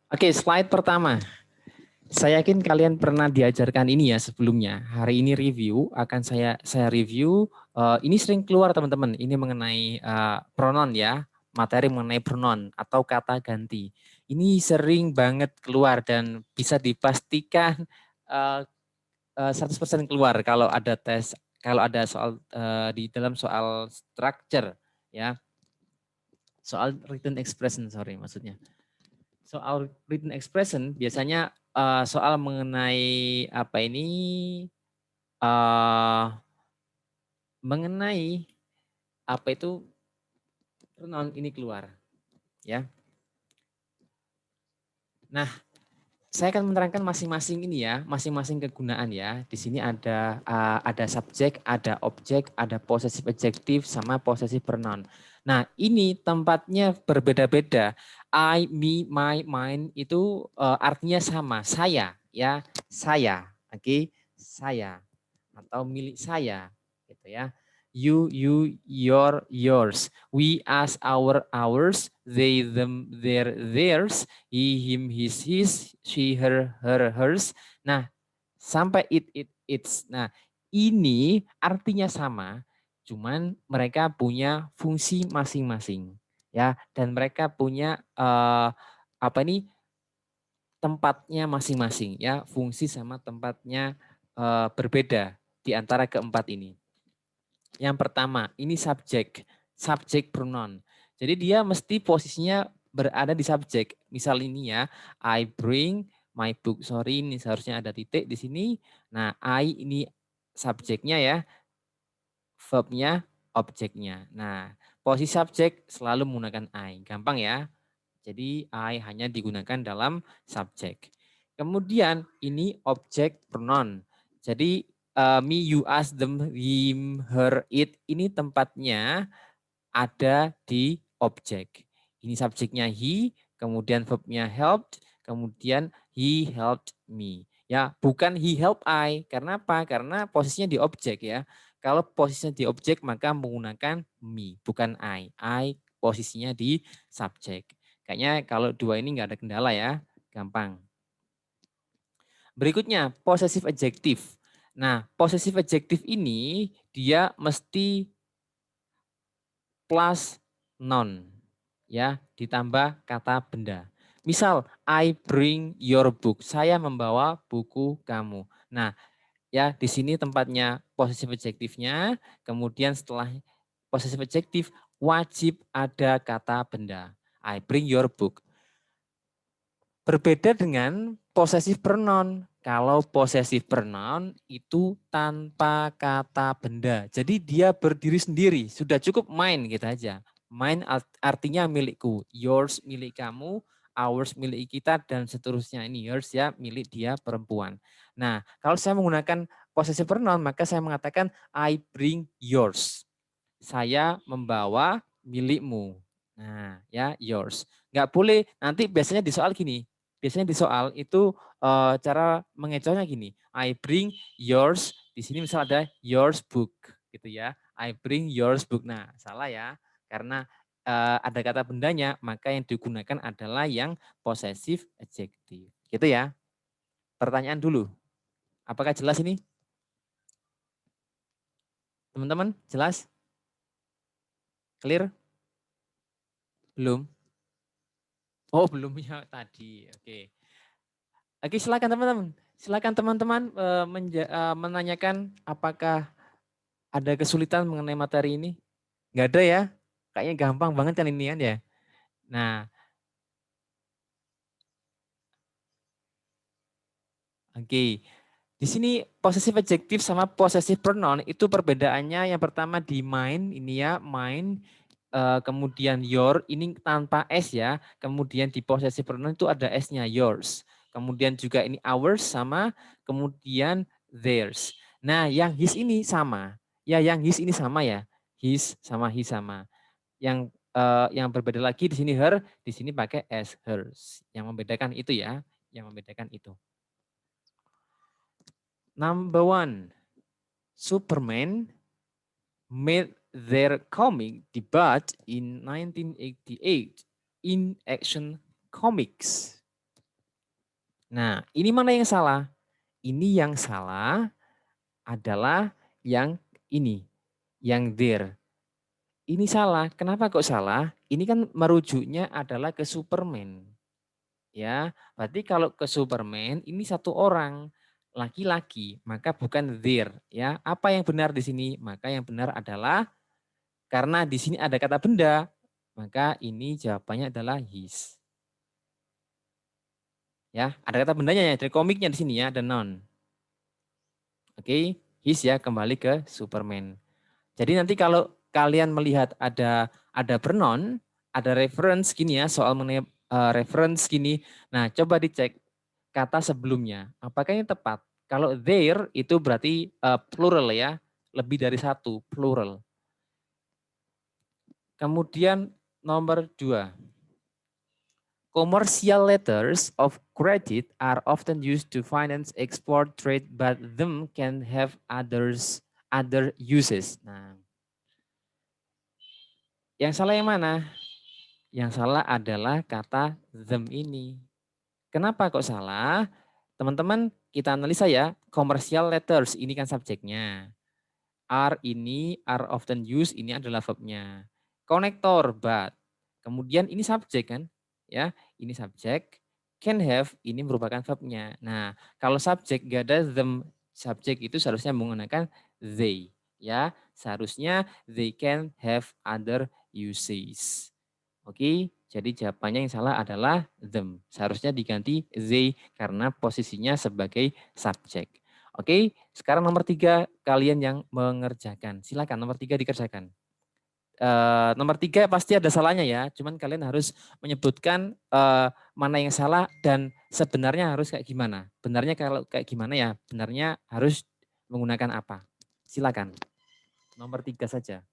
Oke, slide pertama. Saya yakin kalian pernah diajarkan ini ya sebelumnya. Hari ini review akan saya review. Ini sering keluar teman-teman. Ini mengenai pronoun ya, materi mengenai pronoun atau kata ganti. Ini sering banget keluar dan bisa dipastikan 100% keluar kalau ada tes, kalau ada soal di dalam soal structure ya, soal written expression sorry maksudnya. Soal written expression biasanya soal mengenai apa ini uh, mengenai apa itu pronoun ini keluar ya. Nah, saya akan menerangkan masing-masing ini ya, masing-masing kegunaan ya. Di sini ada subjek, ada objek, ada possessive adjective sama possessive pronoun. Nah, ini tempatnya berbeda-beda. I, me, my, mine itu artinya sama, saya ya, saya. Oke, saya atau milik saya gitu ya. You, your, yours. We, us, ours. They, them, their, theirs. He, him, his, she, her, hers. Nah, sampai its. Nah, ini artinya sama, cuman mereka punya fungsi masing-masing, ya. Dan mereka punya apa nih tempatnya masing-masing, ya. Fungsi sama tempatnya berbeda di antara keempat ini. Yang pertama, ini subjek pronoun. Jadi dia mesti posisinya berada di subjek. Misal ini ya, I bring my book. Sorry, ini seharusnya ada titik di sini. Nah, I ini subjeknya ya, verbnya objeknya. Nah, posisi subjek selalu menggunakan I. Gampang ya. Jadi I hanya digunakan dalam subjek. Kemudian ini objek pronoun. Jadi me, you, us, them, him, her, it ini tempatnya ada di objek. Ini subjeknya he, kemudian verbnya helped, kemudian he helped me. Ya, bukan he helped I. Karena apa? Karena posisinya di objek ya. Kalau posisinya di objek maka menggunakan me, bukan I. I posisinya di subjek. Kayaknya kalau dua ini nggak ada kendala ya, gampang. Berikutnya, possessive adjective. Nah, possessive adjective ini dia mesti plus noun ya, ditambah kata benda. Misal, I bring your book. Saya membawa buku kamu. Nah, ya di sini tempatnya possessive adjective-nya, kemudian setelah possessive adjective wajib ada kata benda. I bring your book. Berbeda dengan possessive pronoun. Kalau possessive pronoun itu tanpa kata benda. Jadi dia berdiri sendiri. Sudah cukup mine gitu aja. Mine artinya milikku. Yours milik kamu. Ours milik kita dan seterusnya. Ini yours ya milik dia perempuan. Nah kalau saya menggunakan possessive pronoun maka saya mengatakan I bring yours. Saya membawa milikmu. Nah ya yours. Nggak boleh nanti biasanya di soal gini. Biasanya di soal itu cara mengecohnya gini. I bring yours. Di sini misal ada yours book gitu ya. I bring yours book. Nah salah ya. Karena ada kata bendanya maka yang digunakan adalah yang possessive adjective. Gitu ya. Pertanyaan dulu. Apakah jelas ini? Teman-teman jelas? Clear? Belum? Oh belum ya tadi. Oke. Oke silakan teman-teman. Silakan teman-teman menanyakan apakah ada kesulitan mengenai materi ini. Nggak ada ya? Kayaknya gampang banget kan ini kan ya. Nah, oke. Di sini possessive adjective sama possessive pronoun itu perbedaannya yang pertama di mine ini ya, mine kemudian your ini tanpa s ya. Kemudian di possessive pronoun itu ada s-nya yours. Kemudian juga ini ours sama kemudian theirs. Nah, yang his ini sama. Ya, yang his ini sama ya. His sama his sama. Yang berbeda lagi di sini her, di sini pakai s hers. Yang membedakan itu ya, yang membedakan itu. Number one, Superman made their comic debut in 1988 in Action Comics. Nah, ini mana yang salah? Ini yang salah adalah yang ini, yang there. Ini salah. Kenapa kok salah? Ini kan merujuknya adalah ke Superman. Ya, berarti kalau ke Superman ini satu orang laki-laki, maka bukan there. Ya, apa yang benar di sini? Maka yang benar adalah karena di sini ada kata benda, maka ini jawabannya adalah his. Ya, ada kata bendanya ya dari komiknya di sini ya, ada noun. Oke, his ya kembali ke Superman. Jadi nanti kalau kalian melihat ada pronoun, ada reference gini ya, soal mengenai reference gini. Nah, coba dicek kata sebelumnya. Apakah ini tepat? Kalau there itu berarti plural ya, lebih dari satu, plural. Kemudian nomor 2. Commercial letters of credit are often used to finance export trade, but them can have other uses. Nah, yang salah yang mana? Yang salah adalah kata them ini. Kenapa kok salah? Teman-teman kita analisa ya, commercial letters ini kan subjeknya. Are often used ini adalah verbnya. Konektor but. Kemudian ini subjek kan? Ya, ini subjek. Can have ini merupakan verbnya. Nah, kalau subjek gak ada them, subjek itu seharusnya menggunakan they. Ya, seharusnya they can have other uses. Oke, jadi jawabannya yang salah adalah them. Seharusnya diganti they karena posisinya sebagai subjek. Oke, sekarang nomor 3 kalian yang mengerjakan. Silakan nomor 3 dikerjakan. Nomor 3 pasti ada salahnya ya, cuman kalian harus menyebutkan mana yang salah dan sebenarnya harus kayak gimana. Benarnya kalau kayak gimana ya, benarnya harus menggunakan apa. Silakan, nomor 3 saja.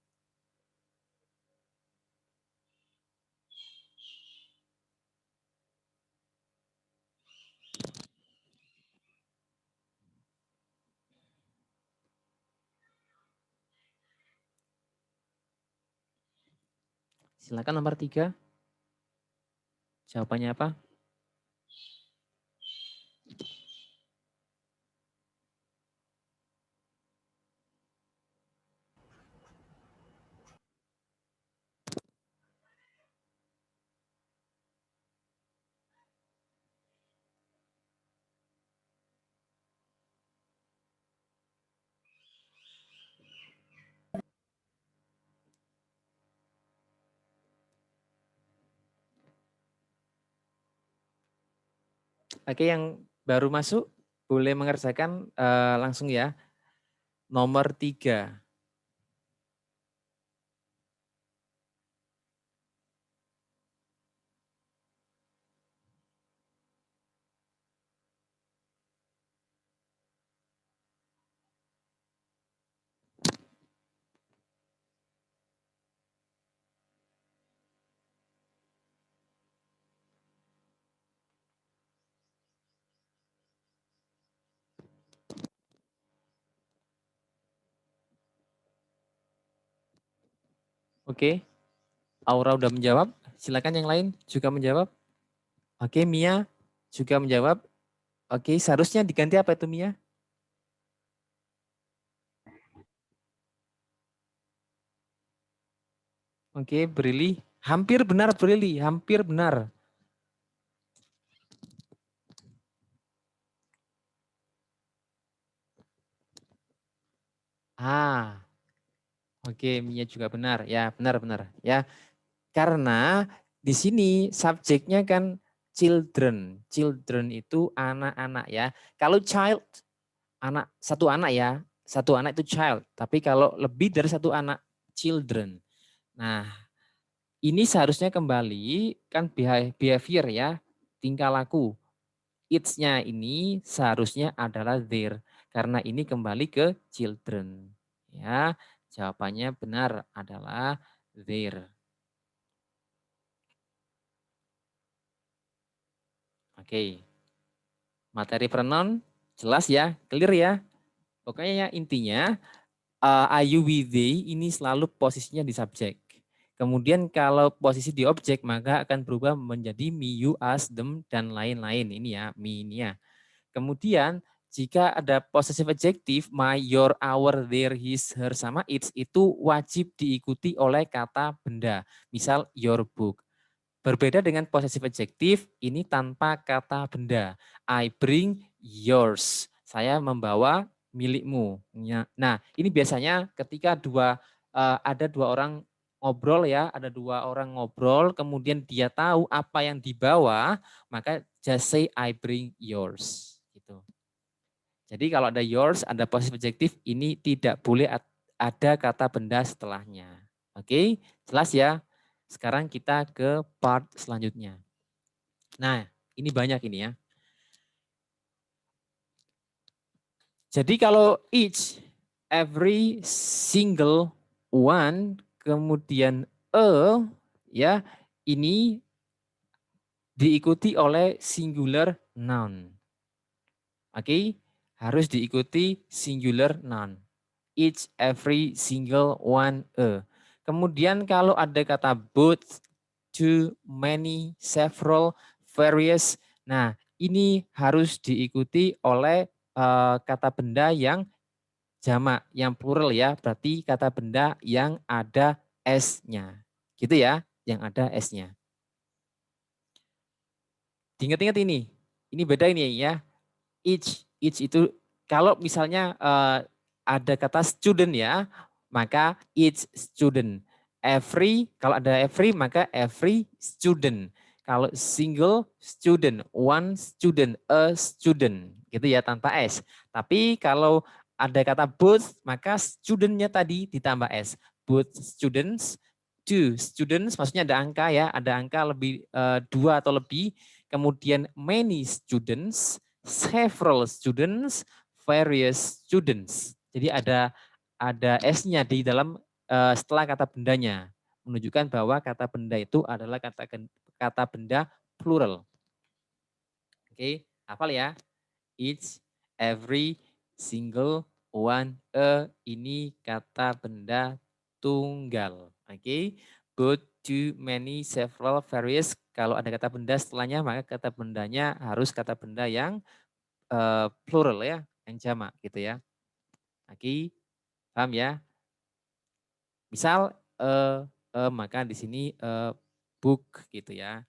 Silakan nomor 3, jawabannya apa? Oke, yang baru masuk boleh mengerjakan langsung ya. Nomor 3. Oke, Aura udah menjawab. Silakan yang lain juga menjawab. Oke, Mia juga menjawab. Oke, seharusnya diganti apa itu Mia? Oke, Brili. Hampir benar Brili, hampir benar. Ah, oke, Mia juga benar. Ya, benar-benar. Ya, karena di sini subjeknya kan children. Children itu anak-anak ya. Kalau child, satu anak ya. Satu anak itu child. Tapi kalau lebih dari satu anak, children. Nah, ini seharusnya kembali kan behavior ya, tingkah laku. It's-nya ini seharusnya adalah there karena ini kembali ke children. Ya, jawabannya benar adalah there. Oke. Materi pronoun jelas ya, clear ya. Pokoknya ya intinya I, you, we, they ini selalu posisinya di subjek. Kemudian kalau posisi di objek maka akan berubah menjadi me, you, us, them, dan lain-lain. Ini ya, me ini ya. Kemudian jika ada possessive adjective, my, your, our, their, his, her, sama its, itu wajib diikuti oleh kata benda. Misal your book. Berbeda dengan possessive adjective, ini tanpa kata benda. I bring yours. Saya membawa milikmu. Nah, ini biasanya ketika ada dua orang ngobrol ya, ada dua orang ngobrol, kemudian dia tahu apa yang dibawa, maka just say I bring yours. Gitu. Jadi kalau ada yours, ada possessive adjective, ini tidak boleh ada kata benda setelahnya. Oke, jelas ya? Sekarang kita ke part selanjutnya. Nah, ini banyak ini ya. Jadi kalau each, every, single, one, kemudian ya, ini diikuti oleh singular noun. Oke, harus diikuti singular noun. Each, every, single, one, Kemudian kalau ada kata both, too, many, several, various. Nah, ini harus diikuti oleh kata benda yang jamak, yang plural ya. Berarti kata benda yang ada s-nya. Gitu ya, yang ada s-nya. Diingat-ingat ini. Ini beda ini ya. Each itu kalau misalnya ada kata student ya, maka each student. Every, kalau ada every maka every student. Kalau single student, one student, a student, gitu ya tanpa s. Tapi kalau ada kata both, maka studentnya tadi ditambah s. Both students, two students, maksudnya ada angka ya, ada angka lebih dua atau lebih. Kemudian many students, several students, various students. Jadi ada s-nya di dalam setelah kata bendanya, menunjukkan bahwa kata benda itu adalah kata benda plural. Oke, hafal ya. Each, every, single, one, ini kata benda tunggal. Oke, both, too, many, several, various. Kalau ada kata benda setelahnya, maka kata bendanya harus kata benda yang plural ya, yang jamak gitu ya. Oke, paham ya? Misal maka di sini book gitu ya.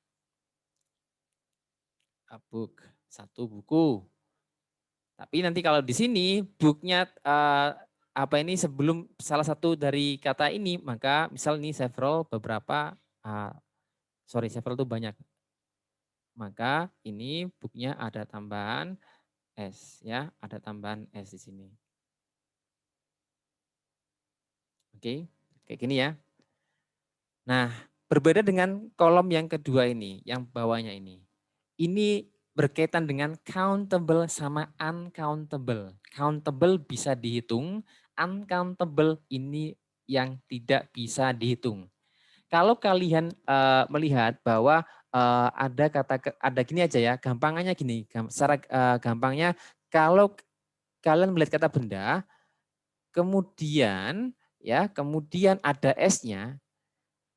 A book, satu buku. Tapi nanti kalau di sini booknya apa ini sebelum salah satu dari kata ini, maka misal ini several, beberapa, several itu banyak. Maka ini booknya ada tambahan S ya, ada tambahan S di sini. Oke, kayak gini ya. Nah, berbeda dengan kolom yang kedua ini, yang bawahnya ini. Ini berkaitan dengan countable sama uncountable. Countable bisa dihitung, uncountable ini yang tidak bisa dihitung. Kalau kalian melihat bahwa ada gini aja ya, gampangannya gini, secara gampangnya kalau kalian melihat kata benda, kemudian ada S-nya,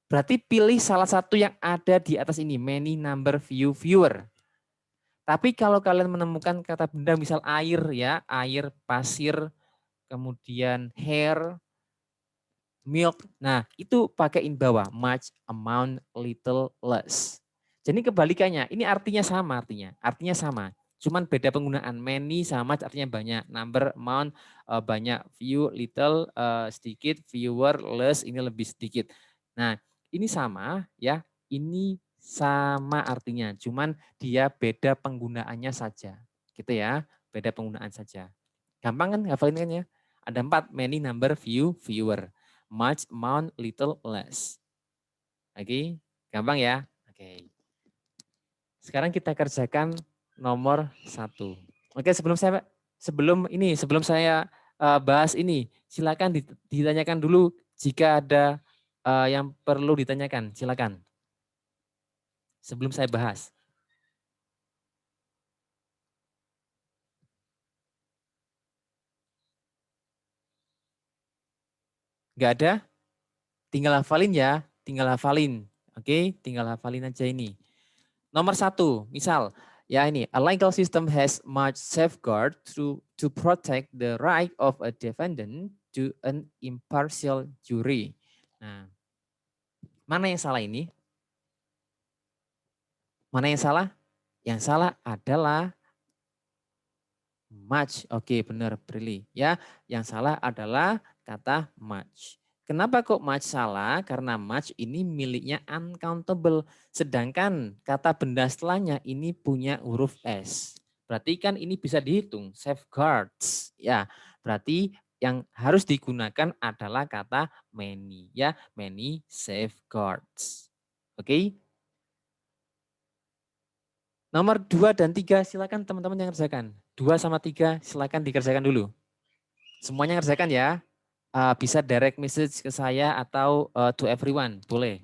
berarti pilih salah satu yang ada di atas ini, many, number, few, fewer. Tapi kalau kalian menemukan kata benda misal air ya, air, pasir, kemudian hair, milk. Nah, itu pakaiin bawah, much, amount, little, less. Jadi kebalikannya, ini artinya sama. Cuman beda penggunaan, many sama artinya banyak, number, amount, banyak, few, little, sedikit, fewer, less, ini lebih sedikit. Nah, ini sama ya, ini sama artinya, cuman dia beda penggunaannya saja. Gitu ya, beda penggunaan saja. Gampang kan hafalin kan ya? Ada 4, many, number, few, fewer. Much, amount, little, less. Oke, gampang ya? Oke. Sekarang kita kerjakan nomor 1. Oke, sebelum saya bahas ini, silakan ditanyakan dulu jika ada yang perlu ditanyakan. Silakan. Sebelum saya bahas. Enggak ada? Tinggal hafalin ya. tinggal hafalin. Oke, tinggal hafalin aja ini. Nomor 1, misal ya ini, a legal system has much safeguard to protect the right of a defendant to an impartial jury. Nah, mana yang salah ini? Mana yang salah? Yang salah adalah much. Oke, benar, Prilly. Ya, yang salah adalah kata much. Kenapa kok much salah? Karena much ini miliknya uncountable. Sedangkan kata benda setelahnya ini punya huruf S. Berarti kan ini bisa dihitung, safeguards. Ya, berarti yang harus digunakan adalah kata many. Ya, many safeguards. Oke. Nomor 2 dan 3 silakan teman-teman yang kerjakan. 2 sama 3 silakan dikerjakan dulu. Semuanya ngerjakan ya. Bisa direct message ke saya atau to everyone, boleh.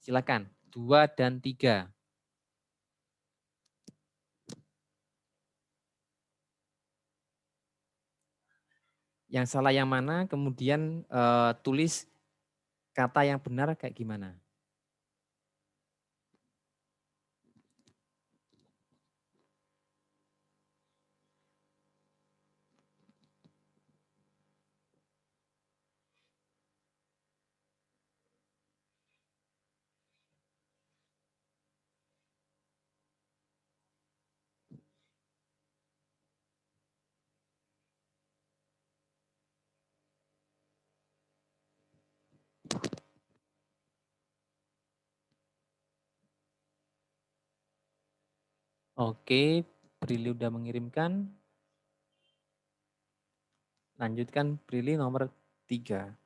Silakan. 2 dan 3. Yang salah yang mana, kemudian tulis kata yang benar kayak gimana. Oke, Prilly udah mengirimkan. Lanjutkan Prilly nomor 3.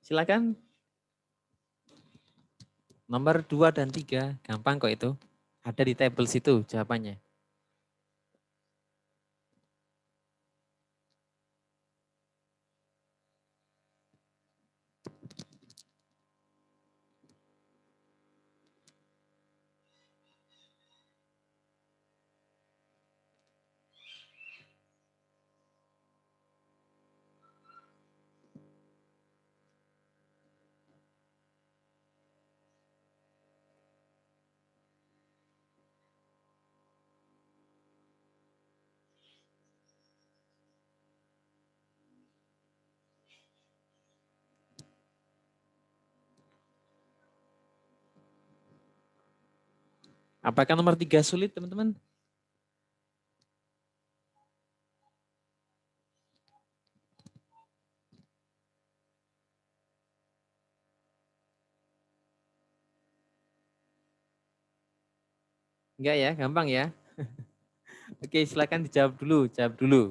Silakan. Nomor 2 dan 3, gampang kok itu. Ada di table situ jawabannya. Apakah nomor 3 sulit, teman-teman? Enggak ya, gampang ya. Oke, silakan dijawab dulu, jawab dulu.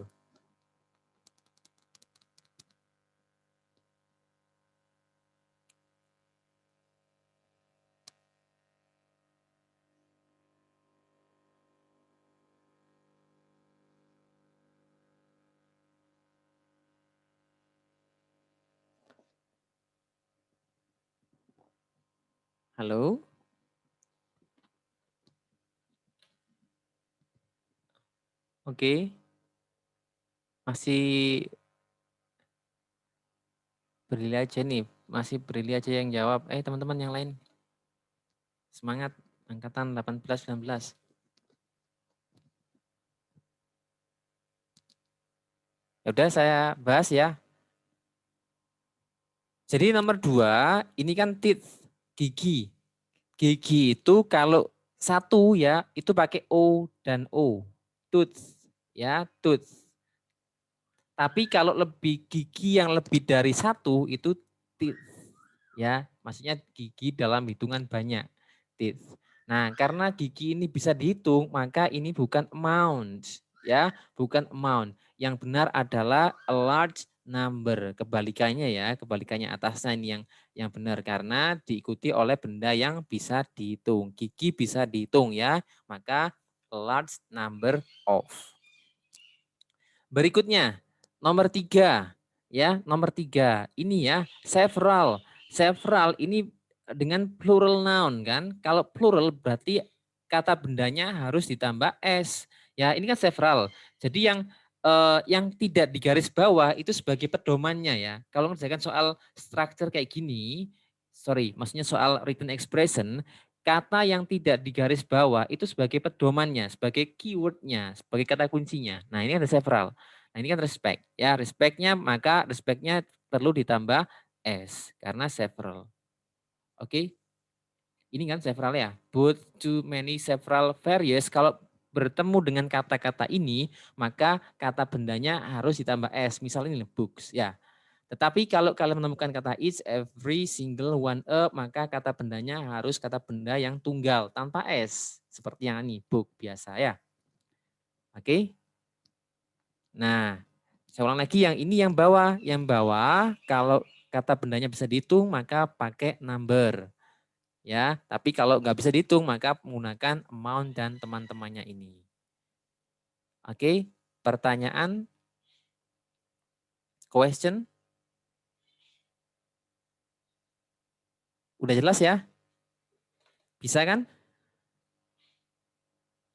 Halo? Oke. Masih Brili aja nih, masih Brili aja yang jawab. Teman-teman yang lain. Semangat, angkatan 18-19. Ya udah saya bahas ya. Jadi nomor 2, ini kan teeth, gigi. Gigi itu kalau satu ya, itu pakai O dan O. Tooth, ya, tooth. Tapi kalau lebih gigi yang lebih dari satu, itu teeth. Ya, maksudnya gigi dalam hitungan banyak. Teeth. Nah, karena gigi ini bisa dihitung, maka ini bukan amount, ya, bukan amount. Yang benar adalah a large number. Kebalikannya ya, kebalikannya atasnya ini yang benar karena diikuti oleh benda yang bisa dihitung. Gigi bisa dihitung ya, maka a large number of. Berikutnya, nomor 3. Ya, nomor 3. Ini ya, several. Several ini dengan plural noun kan. Kalau plural berarti kata bendanya harus ditambah s. Ya, ini kan several. Jadi yang tidak digaris bawah itu sebagai pedomannya ya. Kalau mengerjakan soal structure kayak gini, maksudnya soal written expression, kata yang tidak digaris bawah itu sebagai pedomannya, sebagai keywordnya, sebagai kata kuncinya. Nah ini ada several. Nah ini kan respect. Ya respectnya maka respectnya perlu ditambah s karena several. Oke, ini kan several ya. Both, too, many, several, various. Kalau bertemu dengan kata-kata ini maka kata bendanya harus ditambah s. Misalnya ini books ya. Tetapi kalau kalian menemukan kata each, every, single, one, a, maka kata bendanya harus kata benda yang tunggal tanpa s. Seperti yang ini, book biasa ya. Oke. Nah, saya ulang lagi yang ini yang bawah. Yang bawah kalau kata bendanya bisa dihitung maka pakai number. Ya, tapi kalau nggak bisa dihitung maka menggunakan amount dan teman-temannya ini. Oke, pertanyaan, question, udah jelas ya? Bisa kan?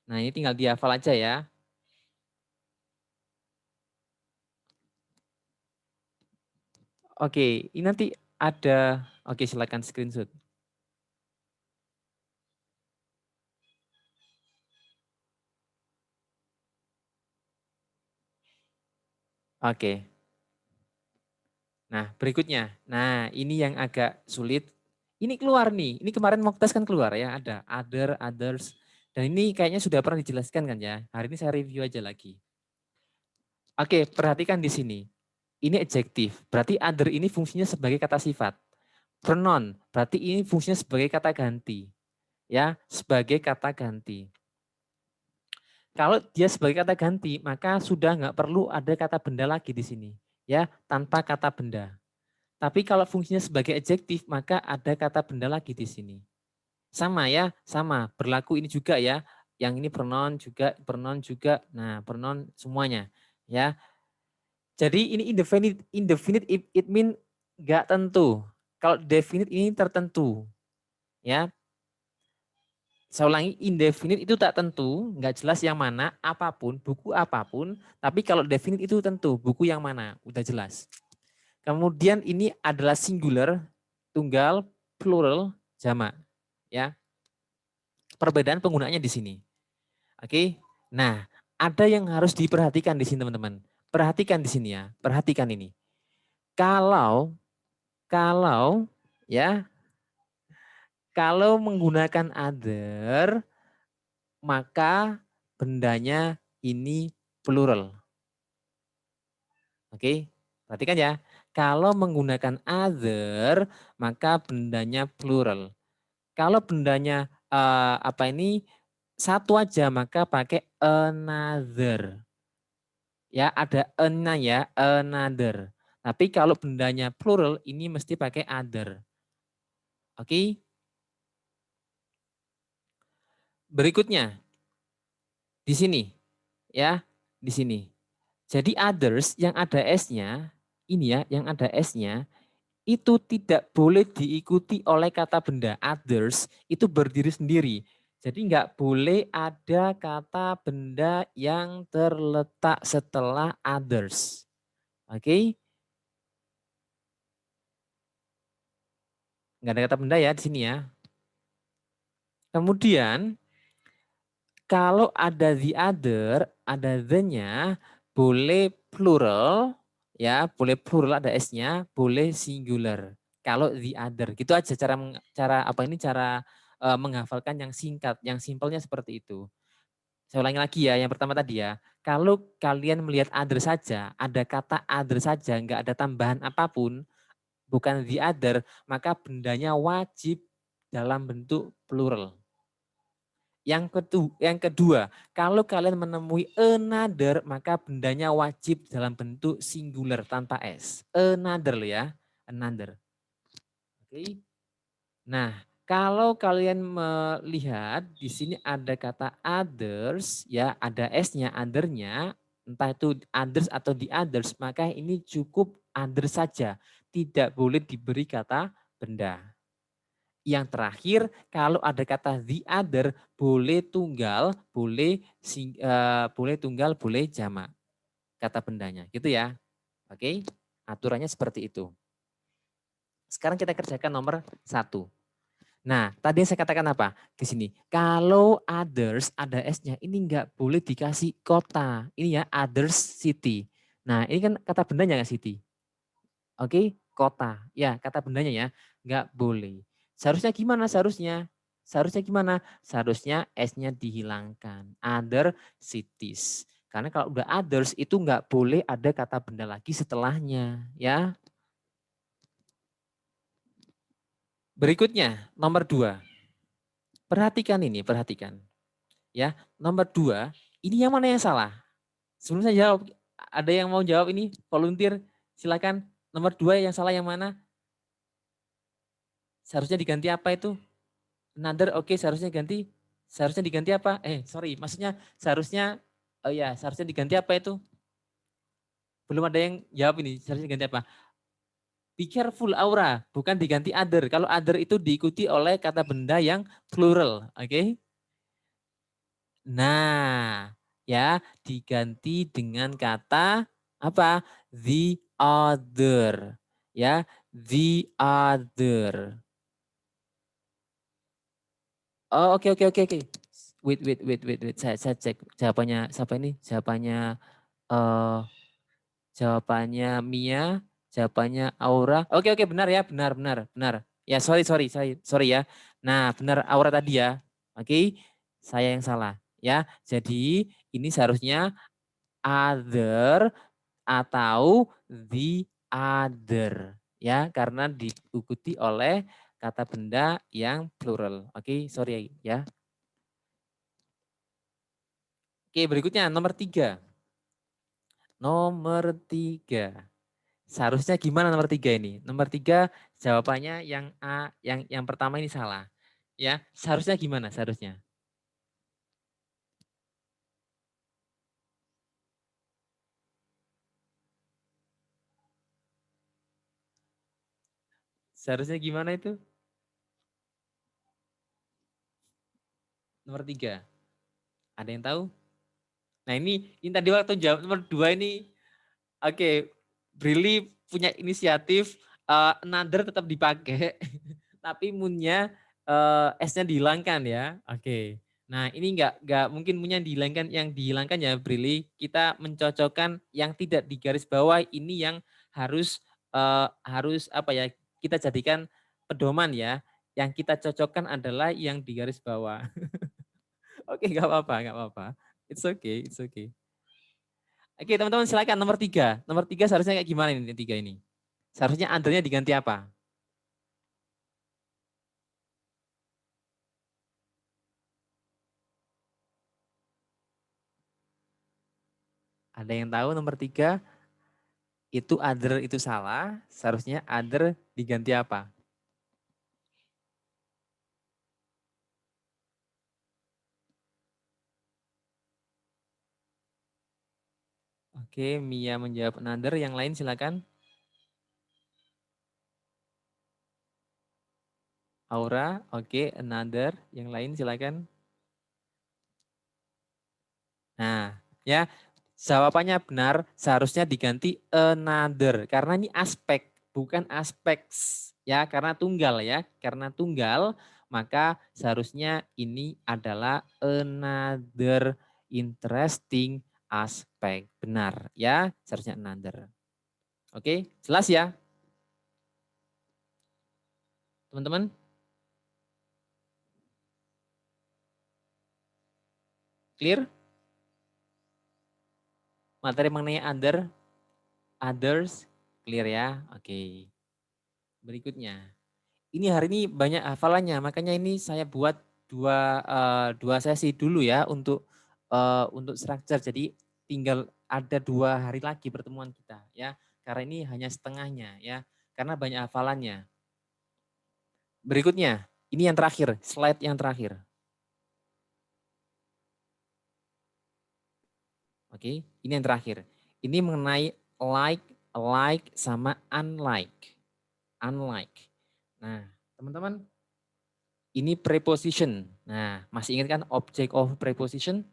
Nah ini tinggal dihafal aja ya. Oke, ini nanti ada, oke silakan screenshot. Oke. Nah berikutnya, nah ini yang agak sulit. Ini keluar nih, ini kemarin mock test kan keluar ya, ada other, others. Dan ini kayaknya sudah pernah dijelaskan kan ya. Hari ini saya review aja lagi. Oke, perhatikan di sini. Ini adjektif, berarti other ini fungsinya sebagai kata sifat. Pronoun, berarti ini fungsinya sebagai kata ganti. Ya, sebagai kata ganti. Kalau dia sebagai kata ganti, maka sudah nggak perlu ada kata benda lagi di sini. Ya, tanpa kata benda. Tapi kalau fungsinya sebagai adjektif, maka ada kata benda lagi di sini. Sama ya, sama. Berlaku ini juga ya. Yang ini pronoun juga. Nah, pronoun semuanya. Ya. Jadi ini indefinite, indefinite it mean nggak tentu. Kalau definite ini tertentu. Ya, saya ulangi, indefinite itu tak tentu, nggak jelas yang mana, apapun, buku apapun, tapi kalau definite itu tentu, buku yang mana, udah jelas. Kemudian ini adalah singular, tunggal, plural, jamak. Ya, perbedaan penggunaannya di sini. Oke. Nah, ada yang harus diperhatikan di sini teman-teman. Perhatikan di sini ya, perhatikan ini. Kalau ya, kalau menggunakan other, maka bendanya ini plural. Oke, perhatikan ya. Kalau menggunakan other, maka bendanya plural. Kalau bendanya apa ini satu aja, maka pakai another. Ya, ada ena ya, another. Tapi kalau bendanya plural, ini mesti pakai other. Oke. Berikutnya di sini, ya, di sini. Jadi others yang ada s-nya, ini ya, yang ada s-nya itu tidak boleh diikuti oleh kata benda. Others itu berdiri sendiri. Jadi nggak boleh ada kata benda yang terletak setelah others. Oke, nggak ada kata benda ya di sini ya. Kemudian kalau ada the other, ada the-nya, boleh plural, ya, boleh plural ada s-nya, boleh singular. Kalau the other, gitu aja cara apa ini cara menghafalkan yang singkat, yang simpelnya seperti itu. Saya ulangi lagi ya, yang pertama tadi ya. Kalau kalian melihat other saja, ada kata other saja, nggak ada tambahan apapun, bukan the other, maka bendanya wajib dalam bentuk plural. Yang kedua, kalau kalian menemui another, maka bendanya wajib dalam bentuk singular tanpa s. Another ya, another. Oke. Nah, kalau kalian melihat di sini ada kata others, ya ada s-nya, other-nya, entah itu others atau the others, maka ini cukup others saja. Tidak boleh diberi kata benda. Yang terakhir, kalau ada kata the other, boleh tunggal, boleh tunggal, boleh jamak kata bendanya, gitu ya. Oke, aturannya seperti itu. Sekarang kita kerjakan nomor 1. Nah, tadi saya katakan apa? Di sini, kalau others ada S-nya, ini enggak boleh dikasih kota. Ini ya, others city. Nah, ini kan kata bendanya nggak city. Oke, kota. Ya, kata bendanya ya, nggak boleh. Seharusnya gimana? Seharusnya gimana? Seharusnya S-nya dihilangkan. Other cities. Karena kalau udah others itu nggak boleh ada kata benda lagi setelahnya, ya. Berikutnya, nomor 2. Perhatikan ini, perhatikan. Ya, nomor 2, ini yang mana yang salah? Sebelum saya jawab, ada yang mau jawab ini? Volunteer, silakan. Nomor 2 yang salah yang mana? Seharusnya diganti apa itu? Another, oke, seharusnya diganti apa? Maksudnya seharusnya, oh ya, seharusnya diganti apa itu? Belum ada yang jawab ini, seharusnya diganti apa? Be careful, Aura, bukan diganti other. Kalau other itu diikuti oleh kata benda yang plural, oke? Nah, ya, diganti dengan kata apa? The other. Ya, the other. Oh, oke. Wait. Saya cek jawabannya siapa ini? Eh jawabannya Mia, jawabannya Aura. Oke, benar ya, benar. Ya, sorry ya. Nah, benar Aura tadi ya. Oke, saya yang salah ya. Jadi ini seharusnya other atau the other ya, karena diikuti oleh kata benda yang plural. Oke, sorry ya. Oke, berikutnya nomor 3. Nomor 3. Seharusnya gimana nomor 3 ini? Nomor 3 jawabannya yang A, yang pertama ini salah. Ya, seharusnya gimana seharusnya? Seharusnya gimana itu? Nomor 3. Ada yang tahu? Nah, ini tadi waktu jawab nomor 2 ini, oke, Brili punya inisiatif, another tetap dipakai, tapi moon-nya S-nya dihilangkan ya. Oke. Nah, ini nggak mungkin moon-nya yang dihilangkan ya, Brili. Kita mencocokkan yang tidak di garis bawah ini yang harus apa ya? Kita jadikan pedoman ya. Yang kita cocokkan adalah yang di garis bawah. Oke, nggak apa-apa. It's okay. Oke, teman-teman silakan nomor 3. Nomor 3 seharusnya kayak gimana ini 3 ini? Seharusnya undernya diganti apa? Ada yang tahu nomor 3 itu other itu salah, seharusnya other diganti apa? Oke, Mia menjawab another, yang lain silakan. Aura, oke, another, yang lain silakan. Nah, ya, jawabannya benar, seharusnya diganti another karena ini aspek, bukan aspeks ya, karena tunggal, maka seharusnya ini adalah another interesting aspect. Benar ya, seharusnya another. Oke, jelas ya, teman-teman? Clear? Materi mengenai others, clear ya? Oke. Berikutnya. Ini hari ini banyak hafalannya, makanya ini saya buat dua sesi dulu ya untuk structure. Jadi tinggal ada 2 hari lagi pertemuan kita ya. Karena ini hanya setengahnya ya, karena banyak hafalannya. Berikutnya, ini yang terakhir, slide yang terakhir. Oke, ini yang terakhir. Ini mengenai like, like sama unlike. Unlike. Nah, teman-teman, ini preposition. Nah, masih ingat kan object of preposition?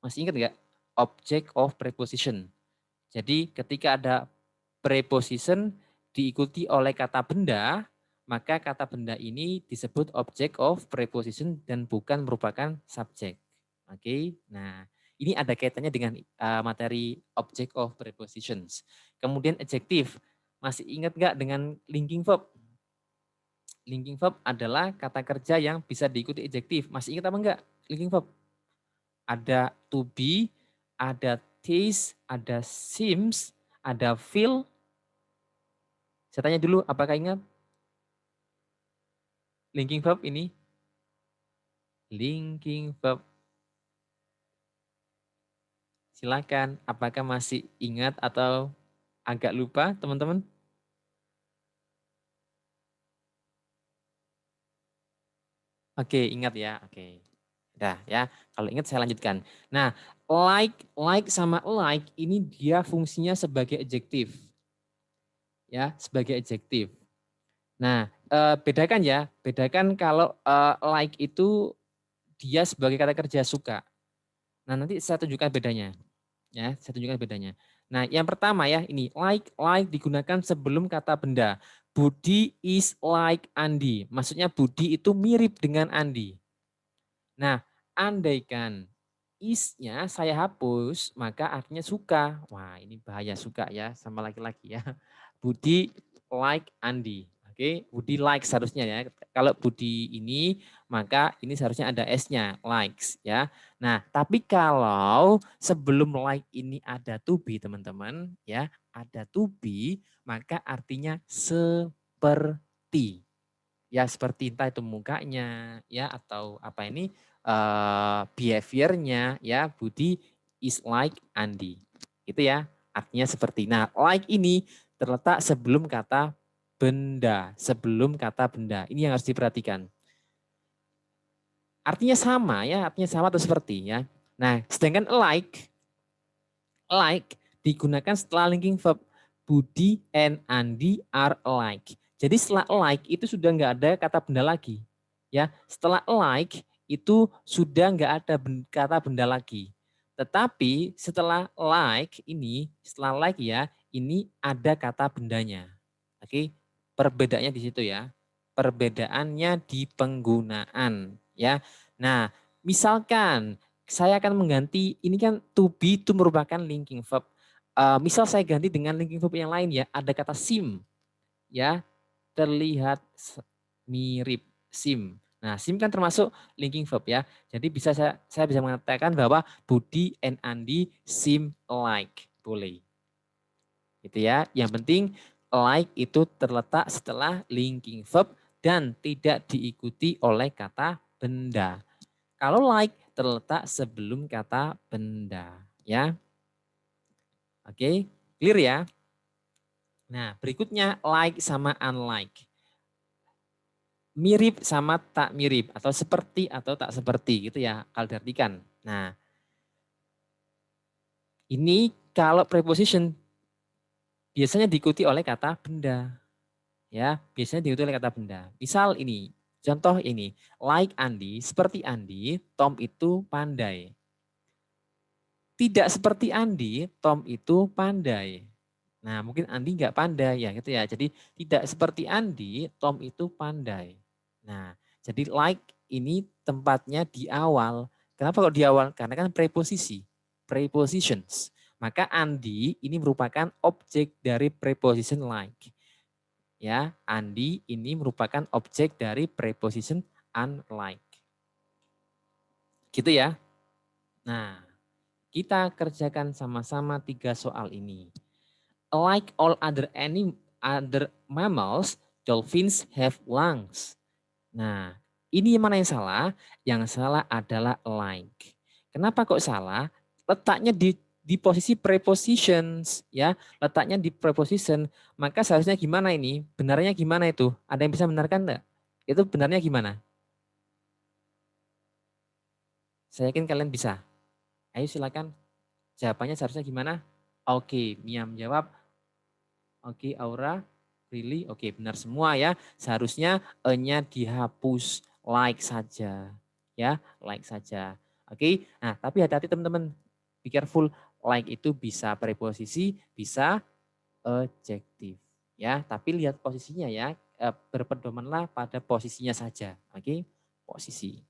Masih ingat nggak? Object of preposition. Jadi ketika ada preposition diikuti oleh kata benda, maka kata benda ini disebut object of preposition dan bukan merupakan subjek. Oke, nah ini ada kaitannya dengan materi object of prepositions. Kemudian adjective, masih ingat nggak dengan linking verb? Linking verb adalah kata kerja yang bisa diikuti adjektif. Masih ingat apa enggak linking verb? Ada to be, ada taste, ada seems, ada feel. Saya tanya dulu, apakah ingat linking verb ini? Linking verb. Silakan, apakah masih ingat atau agak lupa, teman-teman? Oke, ingat ya. Oke. Udah ya. Kalau ingat saya lanjutkan. Nah, like sama like ini dia fungsinya sebagai adjektif. Ya, sebagai adjektif. Nah, bedakan ya. Bedakan kalau like itu dia sebagai kata kerja suka. Nah, nanti saya tunjukkan bedanya. Ya, saya tunjukkan bedanya. Nah, yang pertama ya, ini like digunakan sebelum kata benda. Budi is like Andi. Maksudnya Budi itu mirip dengan Andi. Nah, andaikan is-nya saya hapus, maka artinya suka. Wah, ini bahaya suka ya sama laki-laki ya. Budi like Andi. Oke, Budi like seharusnya ya. Kalau Budi ini, maka ini seharusnya ada S-nya, likes ya. Nah, tapi kalau sebelum like ini ada to be, teman-teman, ya, ada to be, maka artinya seperti. Ya, seperti entah itu mukanya, ya, atau apa ini, behaviornya, ya, Budi is like Andi. Itu ya, artinya seperti. Nah, like ini terletak sebelum kata benda, sebelum kata benda. Ini yang harus diperhatikan. Artinya sama ya, artinya sama atau seperti ya. Nah, sedangkan like digunakan setelah linking verb. Budi and Andi are alike. Jadi setelah like itu sudah nggak ada kata benda lagi. Ya, setelah like itu sudah nggak ada kata benda lagi. Tetapi setelah like ini, setelah like ya, ini ada kata bendanya. Oke, perbedaannya di situ ya. Perbedaannya di penggunaan ya. Nah, misalkan saya akan mengganti, ini kan to be itu merupakan linking verb. Misal saya ganti dengan linking verb yang lain ya, ada kata seem ya, terlihat mirip seem. Nah, seem kan termasuk linking verb ya. Jadi bisa saya bisa mengatakan bahwa Budi and Andi seem alike. Boleh. Gitu ya. Yang penting like itu terletak setelah linking verb dan tidak diikuti oleh kata benda. Kalau like terletak sebelum kata benda, ya. Oke, clear ya? Nah, berikutnya like sama unlike. Mirip sama tak mirip atau seperti atau tak seperti gitu ya kalau diartikan. Nah, ini kalau preposition biasanya diikuti oleh kata benda. Ya, biasanya diikuti oleh kata benda. Misal ini, contoh ini, like Andi, seperti Andi, Tom itu pandai. Tidak seperti Andi, Tom itu pandai. Nah, mungkin Andi nggak pandai ya gitu ya. Jadi tidak seperti Andi, Tom itu pandai. Nah, jadi like ini tempatnya di awal. Kenapa kok di awal? Karena kan preposisi, prepositions. Maka Andi ini merupakan objek dari preposition like. Ya, Andi ini merupakan objek dari preposition unlike. Gitu ya. Nah, kita kerjakan sama-sama 3 soal ini. Like all other mammals, dolphins have lungs. Nah, ini mana yang salah? Yang salah adalah like. Kenapa kok salah? Letaknya di posisi prepositions ya, letaknya di preposition. Maka seharusnya gimana ini? Benarnya gimana itu? Ada yang bisa benarkan enggak? Itu benarnya gimana? Saya yakin kalian bisa. Ayo silakan. Jawabannya seharusnya gimana? Oke, Mia menjawab. Oke, Aura, Prilly, oke benar semua ya. Seharusnya E-nya dihapus, like saja. Ya, like saja. Oke, nah tapi hati-hati teman-teman. Be careful, like itu bisa preposisi, bisa adjektif. Ya, tapi lihat posisinya ya. Berpedomanlah pada posisinya saja. Oke, posisi.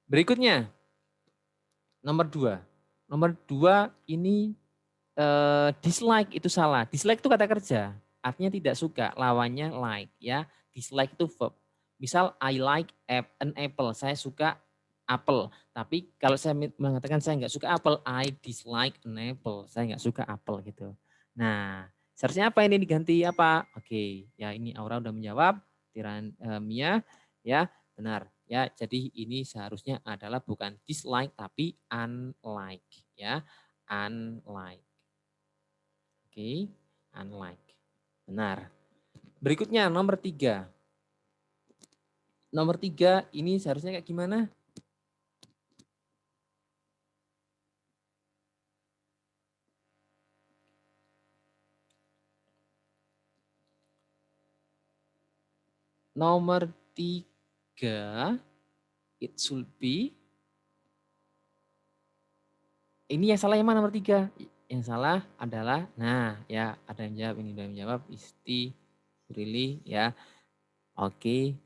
Berikutnya, nomor 2. Nomor 2 ini dislike itu salah. Dislike itu kata kerja. Artinya tidak suka, lawannya like ya. Dislike itu verb. Misal I like an apple, saya suka apel. Tapi kalau saya mengatakan saya nggak suka apel, I dislike an apple. Saya nggak suka apel gitu. Nah, seharusnya apa ini diganti apa? Oke, ya ini Aura udah menjawab. Tiran Mia ya, benar. Ya, jadi ini seharusnya adalah bukan dislike tapi unlike ya. Unlike. Oke, unlike. Benar. Berikutnya nomor 3. Nomor 3 ini seharusnya kayak gimana? Nomor 3, it should be. Ini yang salah yang mana nomor 3? Yang salah adalah, nah ya ada yang jawab, ini udah menjawab, Isti, Prilly ya. Oke.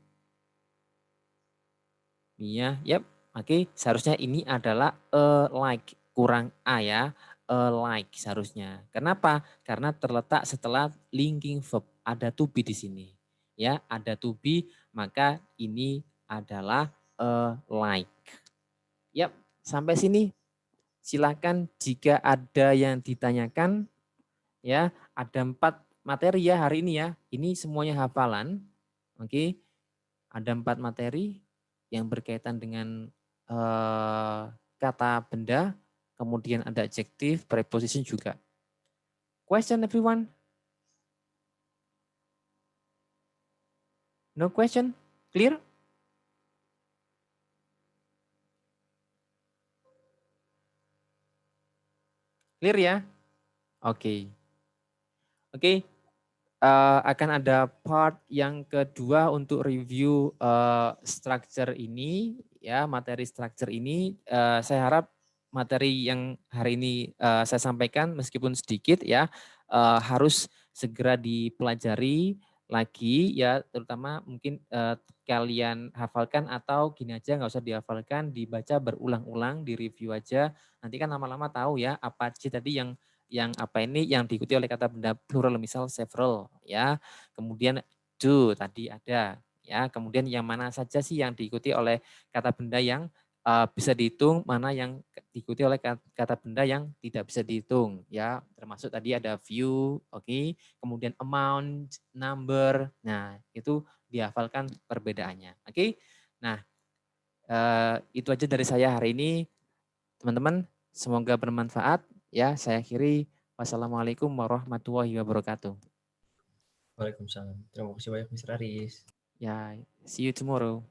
Mia, yep. Oke, seharusnya ini adalah a like, kurang A ya. A like seharusnya. Kenapa? Karena terletak setelah linking verb, ada to be di sini. Ya, ada to be, maka ini adalah a like. Yap, sampai sini silakan jika ada yang ditanyakan ya. Ada 4 materi ya hari ini ya. Ini semuanya hafalan. Oke. Ada 4 materi yang berkaitan dengan kata benda, kemudian ada adjektif, preposition juga. Question everyone? No question? Clear? Clear ya? Oke. Oke. Akan ada part yang kedua untuk review structure ini ya, materi structure ini. Saya harap materi yang hari ini saya sampaikan meskipun sedikit ya, harus segera dipelajari lagi ya, terutama mungkin kalian hafalkan atau gini aja, nggak usah dihafalkan, dibaca berulang-ulang, di review aja. Nanti kan lama-lama tahu ya apa sih tadi yang apa ini yang diikuti oleh kata benda plural, misal several ya. Kemudian do tadi ada ya. Kemudian yang mana saja sih yang diikuti oleh kata benda yang bisa dihitung, mana yang diikuti oleh kata benda yang tidak bisa dihitung ya. Termasuk tadi ada view, oke. Kemudian amount, number. Nah, itu dihafalkan perbedaannya. Oke. Nah, itu aja dari saya hari ini. Teman-teman, semoga bermanfaat ya. Saya akhiri. Wassalamualaikum warahmatullahi wabarakatuh. Waalaikumsalam. Terima kasih banyak Mr. Aris. Ya, see you tomorrow.